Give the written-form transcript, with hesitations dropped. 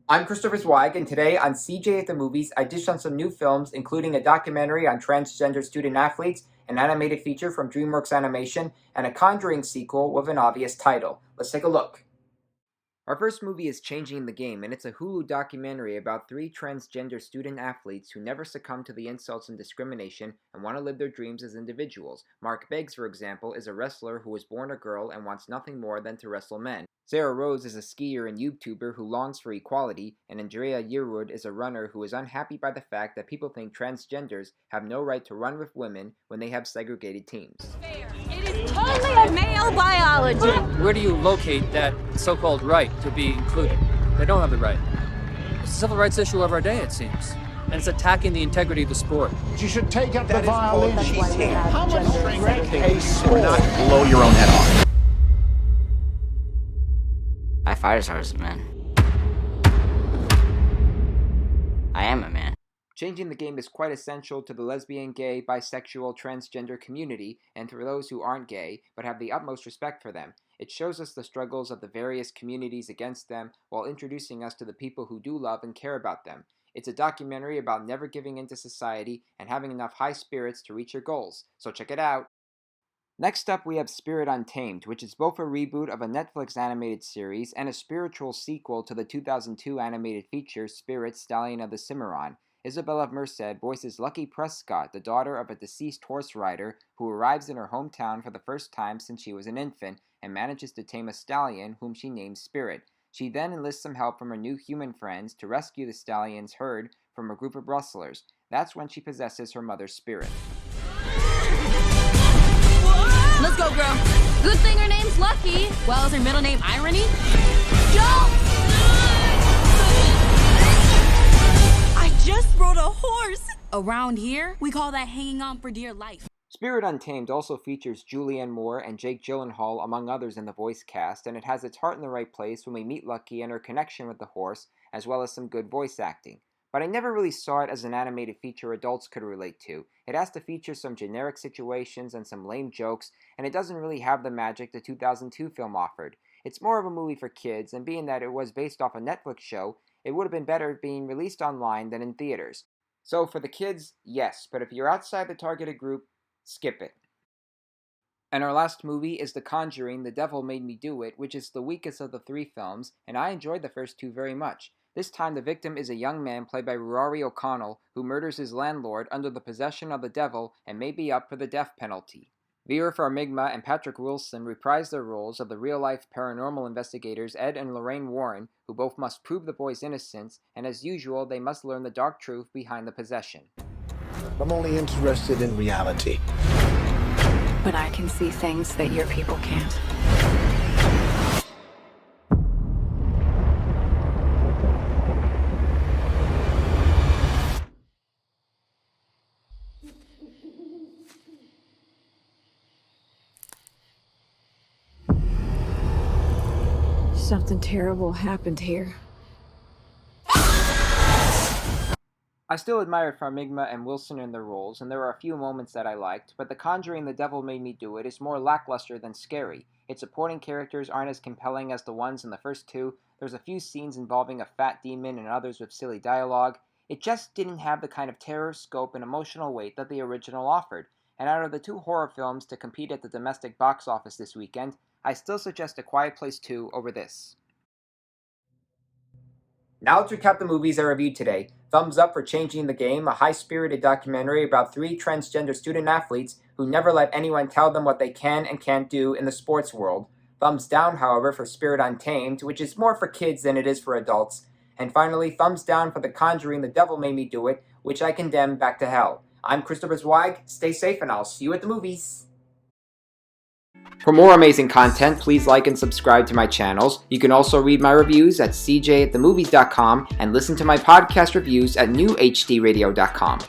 I'm Christopher Zweig, and today on CJ at the Movies, I dished on some new films, including a documentary on transgender student athletes, an animated feature from DreamWorks Animation, and a Conjuring sequel with an obvious title. Let's take a look. Our first movie is Changing the Game, and it's a Hulu documentary about three transgender student athletes who never succumb to the insults and discrimination and want to live their dreams as individuals. Mark Beggs, for example, is a wrestler who was born a girl and wants nothing more than to wrestle men. Sarah Rose is a skier and YouTuber who longs for equality, and Andrea Yearwood is a runner who is unhappy by the fact that people think transgenders have no right to run with women when they have segregated teams. It is totally a male biology. Where do you locate that so-called right to be included? They don't have the right. It's a civil rights issue of our day, it seems. And it's attacking the integrity of the sport. You should take up the violin. How much strength a sport? not blow your own head off. I fight as hard as a man. I am a man. Changing the Game is quite essential to the lesbian, gay, bisexual, transgender community, and for those who aren't gay, but have the utmost respect for them. It shows us the struggles of the various communities against them, while introducing us to the people who do love and care about them. It's a documentary about never giving in to society and having enough high spirits to reach your goals, so check it out! Next up, we have Spirit Untamed, which is both a reboot of a Netflix animated series and a spiritual sequel to the 2002 animated feature Spirit, Stallion of the Cimarron. Isabella Merced voices Lucky Prescott, the daughter of a deceased horse rider who arrives in her hometown for the first time since she was an infant and manages to tame a stallion whom she names Spirit. She then enlists some help from her new human friends to rescue the stallion's herd from a group of rustlers. That's when she possesses her mother's spirit. Let's go, girl. Good thing her name's Lucky. Well, is her middle name Irony? Don't! I just rode a horse. Around here, we call that hanging on for dear life. Spirit Untamed also features Julianne Moore and Jake Gyllenhaal, among others, in the voice cast, and it has its heart in the right place when we meet Lucky and her connection with the horse, as well as some good voice acting. But I never really saw it as an animated feature adults could relate to. It has to feature some generic situations and some lame jokes, and it doesn't really have the magic the 2002 film offered. It's more of a movie for kids, and being that it was based off a Netflix show, it would have been better being released online than in theaters. So for the kids, yes, but if you're outside the targeted group, skip it. And our last movie is The Conjuring, The Devil Made Me Do It, which is the weakest of the three films, and I enjoyed the first two very much. This time the victim is a young man played by Rory O'Connell who murders his landlord under the possession of the devil and may be up for the death penalty. Vera Farmiga and Patrick Wilson reprise their roles of the real-life paranormal investigators Ed and Lorraine Warren, who both must prove the boy's innocence, and as usual they must learn the dark truth behind the possession. I'm only interested in reality. But I can see things that your people can't. Something terrible happened here. I still admired Farmiga and Wilson in their roles, and there were a few moments that I liked, but The Conjuring, The Devil Made Me Do It is more lackluster than scary. Its supporting characters aren't as compelling as the ones in the first two. There's a few scenes involving a fat demon and others with silly dialogue. It just didn't have the kind of terror, scope, and emotional weight that the original offered. And out of the two horror films to compete at the domestic box office this weekend, I still suggest A Quiet Place 2 over this. Now let's recap the movies I reviewed today. Thumbs up for Changing the Game, a high-spirited documentary about three transgender student athletes who never let anyone tell them what they can and can't do in the sports world. Thumbs down, however, for Spirit Untamed, which is more for kids than it is for adults. And finally, thumbs down for The Conjuring, The Devil Made Me Do It, which I condemn back to hell. I'm Christopher Zweig. Stay safe, and I'll see you at the movies. For more amazing content, please like and subscribe to my channels. You can also read my reviews at cjatthemovies.com and listen to my podcast reviews at newhdradio.com.